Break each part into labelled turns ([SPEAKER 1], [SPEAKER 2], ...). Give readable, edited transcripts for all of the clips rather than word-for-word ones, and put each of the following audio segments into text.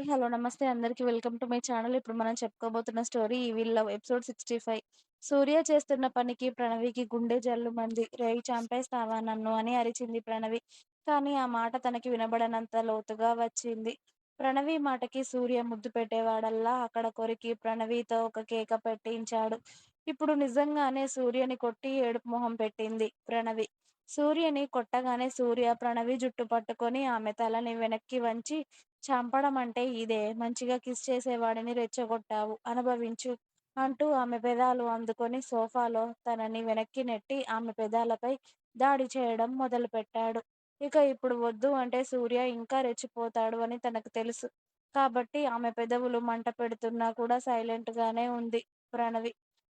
[SPEAKER 1] Hi. Hello. నమస్తే అందరికి. Welcome to my channel. ఇప్పుడు మనం చెప్పుకోబోతున్న స్టోరీ 'ఈ విల్ లవ్' ఎపిసోడ్ 65. సూర్య చేస్తున్న పనికి ప్రణవికి గుండె జల్లుమంది. రేయ్ చంపేస్తావా నన్ను అని అరిచింది ప్రణవి. కానీ ఆ మాట తనకి వినబడనంత లోతుగా వచ్చింది. ప్రణవి మాటకి సూర్య ముద్దు పెట్టేవాడల్లా అక్కడ కొరికి ప్రణవితో ఒక కేక పెట్టించాడు. ఇప్పుడు నిజంగానే సూర్యని కొట్టి ఏడుపు మొహం పెట్టింది ప్రణవి. సూర్యని కొట్టగానే సూర్య ప్రణవి జుట్టు పట్టుకొని ఆమె తలని వెనక్కి వంచి చంపడం అంటే ఇదే. మంచిగా కిస్ చేసేవాడిని రెచ్చగొట్టావు. అనుభవించు అంటూ ఆమె పెదాలు అందుకొని సోఫాలో తనని వెనక్కి నెట్టి ఆమె పెదాలపై దాడి చేయడం మొదలుపెట్టాడు. ఇక ఇప్పుడు వద్దు అంటే సూర్య ఇంకా రెచ్చిపోతాడు అని తనకు తెలుసు. కాబట్టి ఆమె పెదవులు మంట పెడుతున్నా కూడా సైలెంట్ గానే ఉంది ప్రణవి.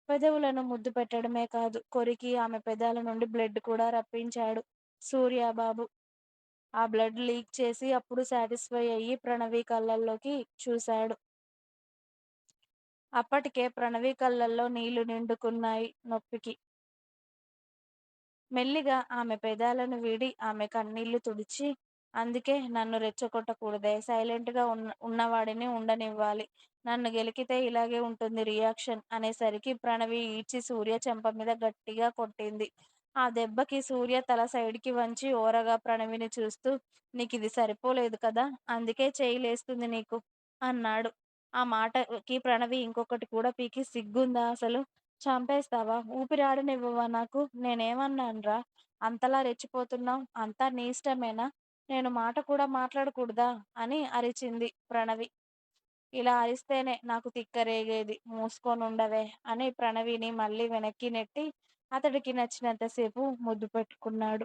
[SPEAKER 1] పెదవులను ముద్దు పెట్టడమే కాదు, కొరికి ఆమె పెదాల నుండి బ్లడ్ కూడా రప్పించాడు సూర్యబాబు. ఆ బ్లడ్ లీక్ చేసి అప్పుడు సాటిస్ఫై అయ్యి ప్రణవి కళ్ళల్లోకి చూశాడు. అప్పటికే ప్రణవి కళ్ళల్లో నీళ్లు నిండుకున్నాయి నొప్పికి. మెల్లిగా ఆమె పెదాలను వీడి ఆమె కన్నీళ్లు తుడిచి, అందుకే నన్ను రెచ్చగొట్టకూడదే, సైలెంట్గా ఉన్నవాడిని ఉండనివ్వాలి. నన్ను గెలికితే ఇలాగే ఉంటుంది రియాక్షన్ అనేసరికి ప్రణవి ఈడ్చి సూర్య చెంప మీద గట్టిగా కొట్టింది. ఆ దెబ్బకి సూర్య తల సైడ్కి వంచి ఓరగా ప్రణవిని చూస్తూ, నీకిది సరిపోలేదు కదా, అందుకే చేయి లేస్తుంది నీకు అన్నాడు. ఆ మాటకి ప్రణవి ఇంకొకటి కూడా పీకి, సిగ్గుందా అసలు? చంపేస్తావా? ఊపిరాడనివ్వవా నాకు? నేనేమన్నానురా? అంతలా రెచ్చిపోతున్నావు? అంతా నీ ఇష్టమేనా? నేను మాట కూడా మాట్లాడకూడదా? అని అరిచింది ప్రణవి. ఇలా అరిస్తేనే నాకు తిక్కరేగేది. మూసుకొనుండవే అని ప్రణవిని మళ్ళీ వెనక్కి నెట్టి అతడికి నచ్చినంతసేపు ముద్దు పెట్టుకున్నాడు.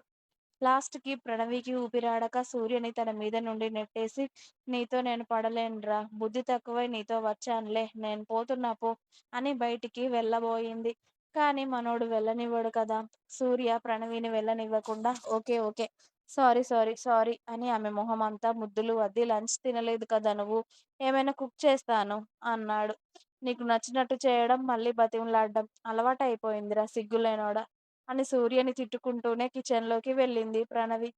[SPEAKER 1] లాస్ట్‌కి ప్రణవికి ఊపిరాడక సూర్యని తన మీద నుండి నెట్టేసి, నీతో నేను పడలేనురా! బుద్ధి తక్కువై నీతో వచ్చానులే. నేను పోతున్నా పో అని బయటికి వెళ్ళబోయింది. కానీ మనోడు వెళ్ళనివ్వడు కదా! సూర్య ప్రణవిని వెళ్ళనివ్వకుండా okay. Okay. Sorry, sorry, sorry అని ఆమె మొహమంతా ముద్దులు అద్ది, లంచ్ తినలేదు కదా నువ్వు? ఏమైనా కుక్ చేస్తాను అన్నాడు. నీకు నచ్చినట్టు చేయడం, మళ్ళీ బతిమలాడడం అలవాటయిపోయిందిరా సిగ్గులేనోడా! అని సూర్యని తిట్టుకుంటూనే కిచెన్‌లోకి వెళ్ళింది ప్రణవి.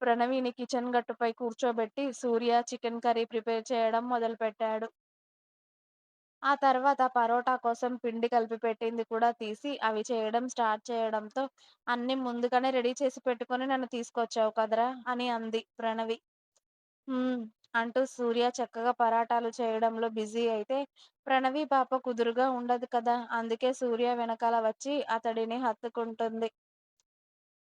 [SPEAKER 1] ప్రణవిని కిచెన్ గట్టుపై కూర్చోబెట్టి సూర్య చికెన్ కర్రీ ప్రిపేర్ చేయడం మొదలుపెట్టాడు. ఆ తర్వాత పరోటా కోసం పిండి కలిపి పెట్టింది కూడా తీసి అవి చేయడం స్టార్ట్ చేయడంతో, అన్నీ ముందుగానే రెడీ చేసి పెట్టుకొని నన్ను తీసుకొచ్చావు కదరా! అని అంది ప్రణవి. హ్మ్. అంటూ సూర్య చక్కగా పరాటాలు చేయడంలో బిజీ అయితే, ప్రణవి పాప కుదురుగా ఉండదు కదా! అందుకే సూర్య వెనకాల వచ్చి అతడిని హత్తుకుంటుంది.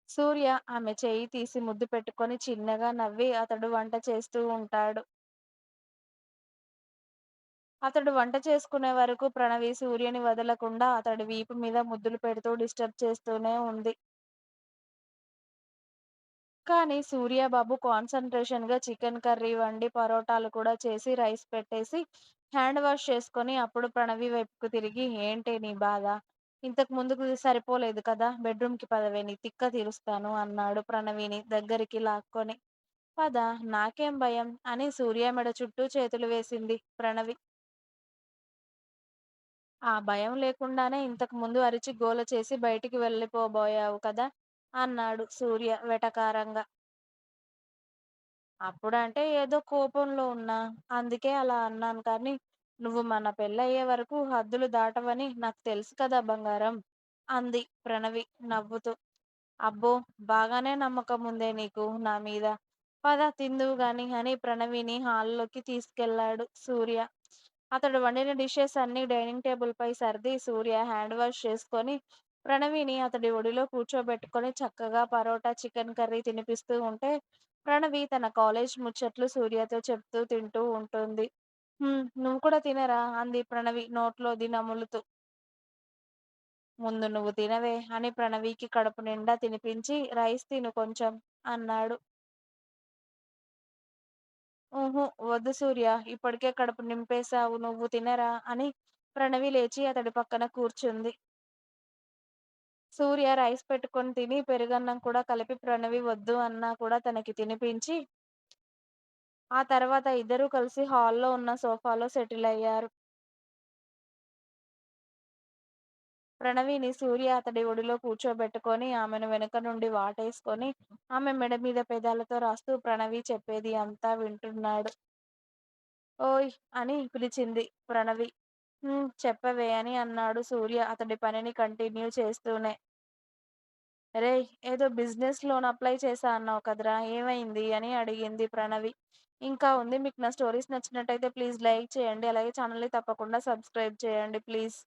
[SPEAKER 1] సూర్య ఆమె చెయ్యి తీసి ముద్దు పెట్టుకొని చిన్నగా నవ్వి అతడు వంట చేస్తూ ఉంటాడు. అతడు వంట చేసుకునే వరకు ప్రణవి సూర్యని వదలకుండా అతడి వీపు మీద ముద్దులు పెడుతూ డిస్టర్బ్ చేస్తూనే ఉంది. కానీ సూర్యబాబు కాన్సంట్రేషన్‌గా చికెన్ కర్రీ వండి, పరోటాలు కూడా చేసి, రైస్ పెట్టేసి, హ్యాండ్ వాష్ చేసుకొని అప్పుడు ప్రణవి వైపుకు తిరిగి, ఏంటే నీ బాధ? ఇంతకు ముందుకు సరిపోలేదు కదా! బెడ్‌రూమ్‌కి పదవే నీ తిక్క తీరుస్తాను అన్నాడు ప్రణవిని దగ్గరికి లాక్కొని. పద, నాకేం భయం అని సూర్య మెడ చుట్టూ చేతులు వేసింది ప్రణవి. ఆ భయం లేకుండానే ఇంతకు ముందు అరిచి గోల చేసి బయటికి వెళ్ళిపోబోయావు కదా! అన్నాడు సూర్య వెటకారంగా. అప్పుడంటే ఏదో కోపంలో ఉన్నా. అందుకే అలా అన్నాను కానీ, నువ్వు మన పెళ్ళయ్యే వరకు హద్దులు దాటవని నాకు తెలుసు కదా బంగారం! అంది ప్రణవి నవ్వుతూ. అబ్బో! బాగానే నమ్మకముందే నీకు నా మీద. పద తిందువు గాని అని ప్రణవిని హాల్‌లోకి తీసుకెళ్ళాడు సూర్య. అతడు వండిన డిషెస్ అన్నీ డైనింగ్ టేబుల్‌పై సర్ది సూర్య హ్యాండ్ వాష్ చేసుకొని, ప్రణవిని అతడి ఒడిలో కూర్చోబెట్టుకొని చక్కగా పరోటా, చికెన్ కర్రీ తినిపిస్తూ ఉంటే, ప్రణవి తన కాలేజ్ ముచ్చట్లు సూర్యతో చెప్తూ తింటూ ఉంటుంది. నువ్వు కూడా తినరా అంది ప్రణవి నోట్లోది నములుతూ. ముందు నువ్వు తినవే అని ప్రణవికి కడుపు నిండా తినిపించి, రైస్ తిను కొంచెం అన్నాడు. ఊహూ, వద్దు సూర్య, ఇప్పటికే కడుపు నింపేశావు, నువ్వు తినరా అని ప్రణవి లేచి అతడి పక్కన కూర్చుంది. సూర్య రైస్ పెట్టుకొని తిని పెరుగన్నం కూడా కలిపి ప్రణవి వద్దు అన్నా కూడా తనకి తినిపించి, ఆ తర్వాత ఇద్దరూ కలిసి హాల్‌లో ఉన్న సోఫాలో సెటిల్ అయ్యారు. ప్రణవిని సూర్య అతడి ఒడిలో కూర్చోబెట్టుకొని ఆమెను వెనుక నుండి వాటేసుకొని ఆమె మెడ మీద పెదాలతో రాస్తూ ప్రణవి చెప్పేది అంతా వింటున్నాడు. ఓయ్ అని పిలిచింది ప్రణవి. చెప్పవే అని అన్నాడు సూర్య అతడి పనిని కంటిన్యూ చేస్తూనే. రేయ్! ఏదో బిజినెస్ లోన్ అప్లై చేశా అన్నావు కదరా! ఏమైంది? అని అడిగింది ప్రణవి. ఇంకా ఉంది. మీకు నా స్టోరీస్ నచ్చినట్టయితే ప్లీజ్ లైక్ చేయండి. అలాగే ఛానల్‌ని తప్పకుండా సబ్స్క్రైబ్ చేయండి ప్లీజ్.